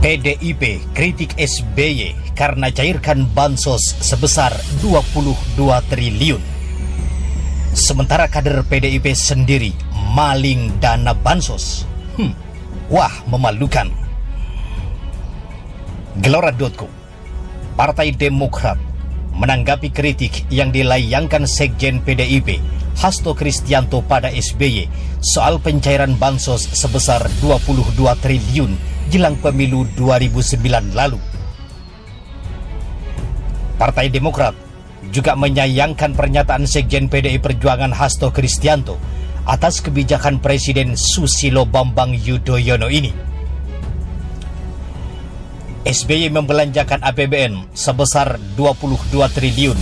PDIP kritik SBY karena cairkan bansos sebesar 22 triliun. Sementara kader PDIP sendiri maling dana bansos. Wah, memalukan. Gelora.co, Partai Demokrat menanggapi kritik yang dilayangkan Sekjen PDIP Hasto Kristianto pada SBY soal pencairan bansos sebesar 22 triliun jelang pemilu 2009 lalu. Partai Demokrat juga menyayangkan pernyataan Sekjen PDI Perjuangan Hasto Kristianto atas kebijakan Presiden Susilo Bambang Yudhoyono ini. SBY membelanjakan APBN sebesar 22 triliun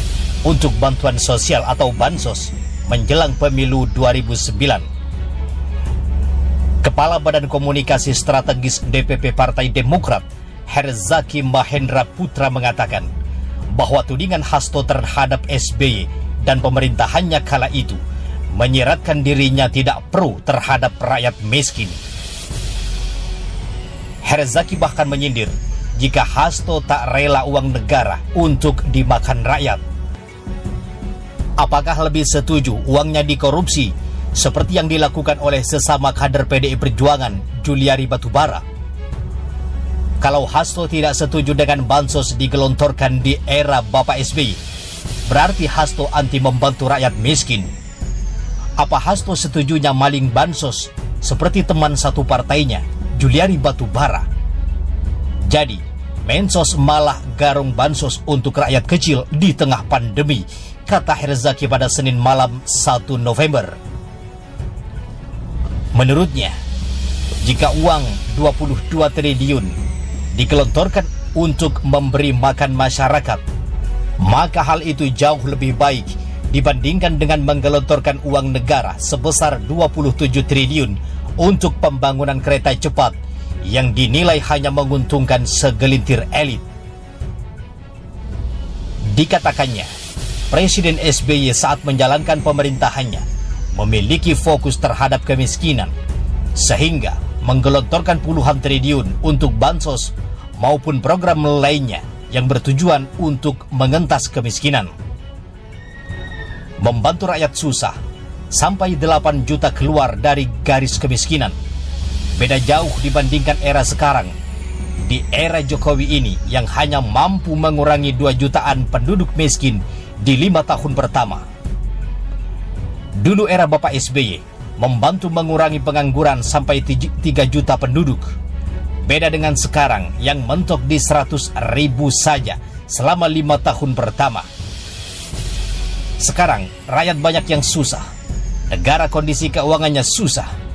untuk bantuan sosial atau bansos menjelang pemilu 2009. Kepala Badan Komunikasi Strategis DPP Partai Demokrat, Herzaki Mahendra Putra mengatakan bahwa tudingan Hasto terhadap SBY dan pemerintahannya kala itu menyiratkan dirinya tidak pro terhadap rakyat miskin. Herzaki bahkan menyindir jika Hasto tak rela uang negara untuk dimakan rakyat. Apakah lebih setuju uangnya dikorupsi seperti yang dilakukan oleh sesama kader PDI Perjuangan, Juliari Batubara? Kalau Hasto tidak setuju dengan bansos digelontorkan di era Bapak SBY, berarti Hasto anti membantu rakyat miskin. Apa Hasto setujunya maling bansos seperti teman satu partainya, Juliari Batubara? Jadi, Mensos malah garung bansos untuk rakyat kecil di tengah pandemi, kata Herzaki pada Senin malam 1 November. Menurutnya, jika uang 22 triliun digelontorkan untuk memberi makan masyarakat, maka hal itu jauh lebih baik dibandingkan dengan menggelontorkan uang negara sebesar 27 triliun untuk pembangunan kereta cepat yang dinilai hanya menguntungkan segelintir elit. Dikatakannya, Presiden SBY saat menjalankan pemerintahannya memiliki fokus terhadap kemiskinan, sehingga menggelontorkan puluhan triliun untuk bansos maupun program lainnya yang bertujuan untuk mengentas kemiskinan. Membantu rakyat susah sampai 8 juta keluar dari garis kemiskinan. Beda jauh dibandingkan era sekarang. Di era Jokowi ini yang hanya mampu mengurangi 2 jutaan penduduk miskin di 5 tahun pertama. Dulu era Bapak SBY membantu mengurangi pengangguran sampai 3 juta penduduk. Beda dengan sekarang yang mentok di 100.000 saja selama 5 tahun pertama. Sekarang rakyat banyak yang susah. Negara kondisi keuangannya susah.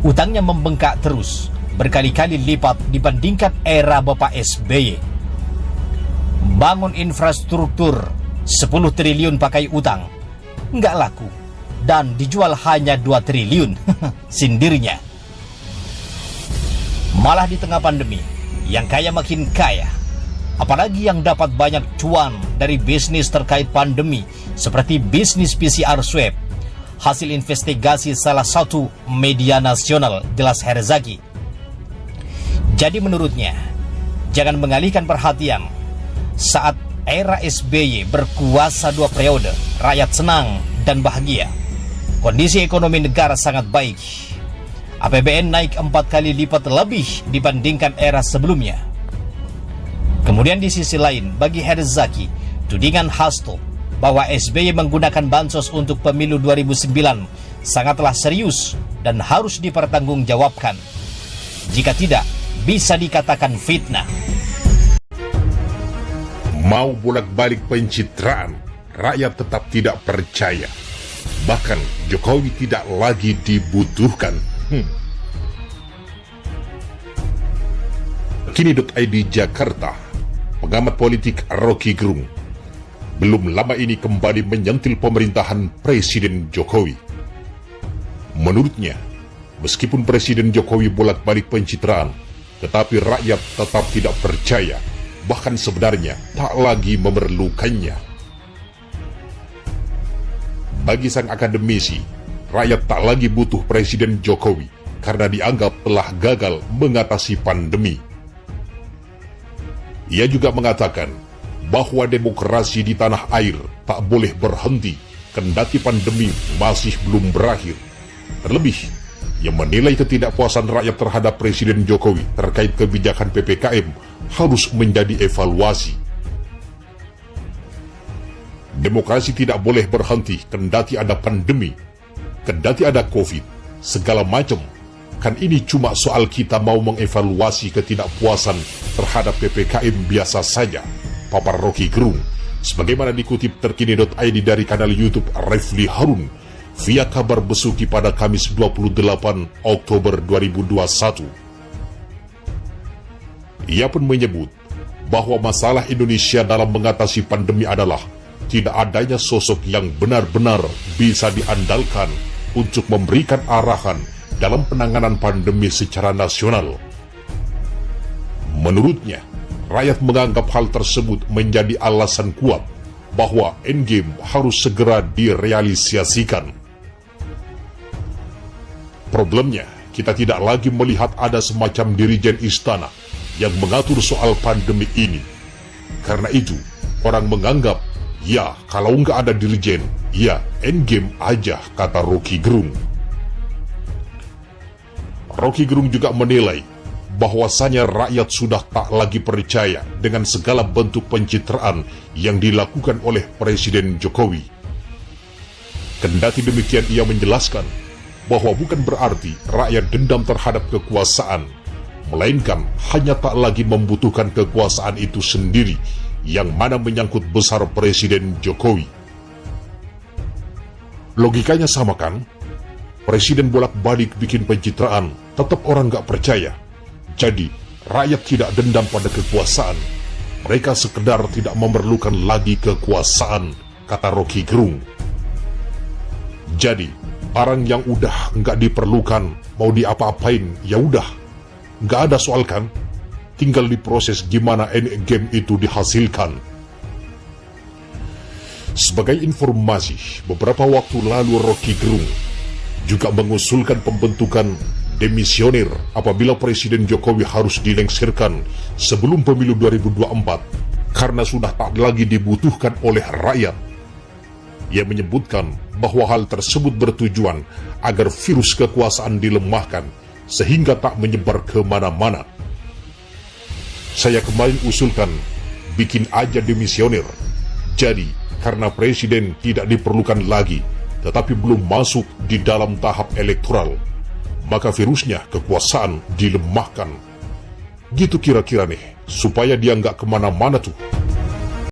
Utangnya membengkak terus, berkali-kali lipat dibandingkan era Bapak SBY. Bangun infrastruktur 10 triliun pakai utang, nggak laku, dan dijual hanya 2 triliun, sindirnya. Malah di tengah pandemi, yang kaya makin kaya, apalagi yang dapat banyak cuan dari bisnis terkait pandemi, seperti bisnis PCR swab, hasil investigasi salah satu media nasional, jelas Herzaki. Jadi menurutnya, jangan mengalihkan perhatian. Saat era SBY berkuasa 2 periode, rakyat senang dan bahagia. Kondisi ekonomi negara sangat baik. APBN naik 4 kali lipat lebih dibandingkan era sebelumnya. Kemudian di sisi lain, bagi Herzaki, tudingan Hasto bahwa SBY menggunakan bansos untuk pemilu 2009 sangatlah serius dan harus dipertanggungjawabkan. Jika tidak, bisa dikatakan fitnah. Mau bolak-balik pencitraan, rakyat tetap tidak percaya. Bahkan Jokowi tidak lagi dibutuhkan. Kini.id Jakarta, pengamat politik Rocky Gerung belum lama ini kembali menyentil pemerintahan Presiden Jokowi. Menurutnya, meskipun Presiden Jokowi bolak-balik pencitraan, tetapi rakyat tetap tidak percaya, bahkan sebenarnya tak lagi memerlukannya. Bagi sang akademisi, rakyat tak lagi butuh Presiden Jokowi karena dianggap telah gagal mengatasi pandemi. Ia juga mengatakan bahwa demokrasi di tanah air tak boleh berhenti kendati pandemi masih belum berakhir. Terlebih, ia menilai ketidakpuasan rakyat terhadap Presiden Jokowi terkait kebijakan PPKM harus menjadi evaluasi. Demokrasi tidak boleh berhenti kendati ada pandemi, kendati ada COVID, segala macam. Kan ini cuma soal kita mau mengevaluasi ketidakpuasan terhadap PPKM biasa saja, papar Rocky Gerung, sebagaimana dikutip terkini.id dari kanal YouTube Refli Harun via kabar besuki pada Kamis 28 Oktober 2021. Ia pun menyebut bahwa masalah Indonesia dalam mengatasi pandemi adalah tidak adanya sosok yang benar-benar bisa diandalkan untuk memberikan arahan dalam penanganan pandemi secara nasional. Menurutnya, rakyat menganggap hal tersebut menjadi alasan kuat bahwa endgame harus segera direalisasikan. Problemnya, kita tidak lagi melihat ada semacam dirijen istana yang mengatur soal pandemi ini. Karena itu, orang menganggap, ya kalau nggak ada dirijen, ya endgame aja, kata Rocky Gerung. Rocky Gerung juga menilai bahwasanya rakyat sudah tak lagi percaya dengan segala bentuk pencitraan yang dilakukan oleh Presiden Jokowi. Kendati demikian, ia menjelaskan bahwa bukan berarti rakyat dendam terhadap kekuasaan, melainkan hanya tak lagi membutuhkan kekuasaan itu sendiri yang mana menyangkut besar Presiden Jokowi. Logikanya sama kan? Presiden bolak-balik bikin pencitraan, tetap orang gak percaya. Jadi, rakyat tidak dendam pada kekuasaan. Mereka sekedar tidak memerlukan lagi kekuasaan, kata Rocky Gerung. Jadi, barang yang udah gak diperlukan, mau diapa-apain, ya udah. Gak ada soal kan? Tinggal diproses gimana endgame itu dihasilkan. Sebagai informasi, beberapa waktu lalu Rocky Gerung juga mengusulkan pembentukan demisioner apabila Presiden Jokowi harus dilengsirkan sebelum pemilu 2024 karena sudah tak lagi dibutuhkan oleh rakyat. Ia menyebutkan bahwa hal tersebut bertujuan agar virus kekuasaan dilemahkan sehingga tak menyebar kemana-mana. Saya kemarin usulkan bikin aja demisioner. Jadi, karena Presiden tidak diperlukan lagi tetapi belum masuk di dalam tahap elektoral, maka virusnya kekuasaan dilemahkan. Gitu kira-kira nih, supaya dia nggak kemana-mana tuh.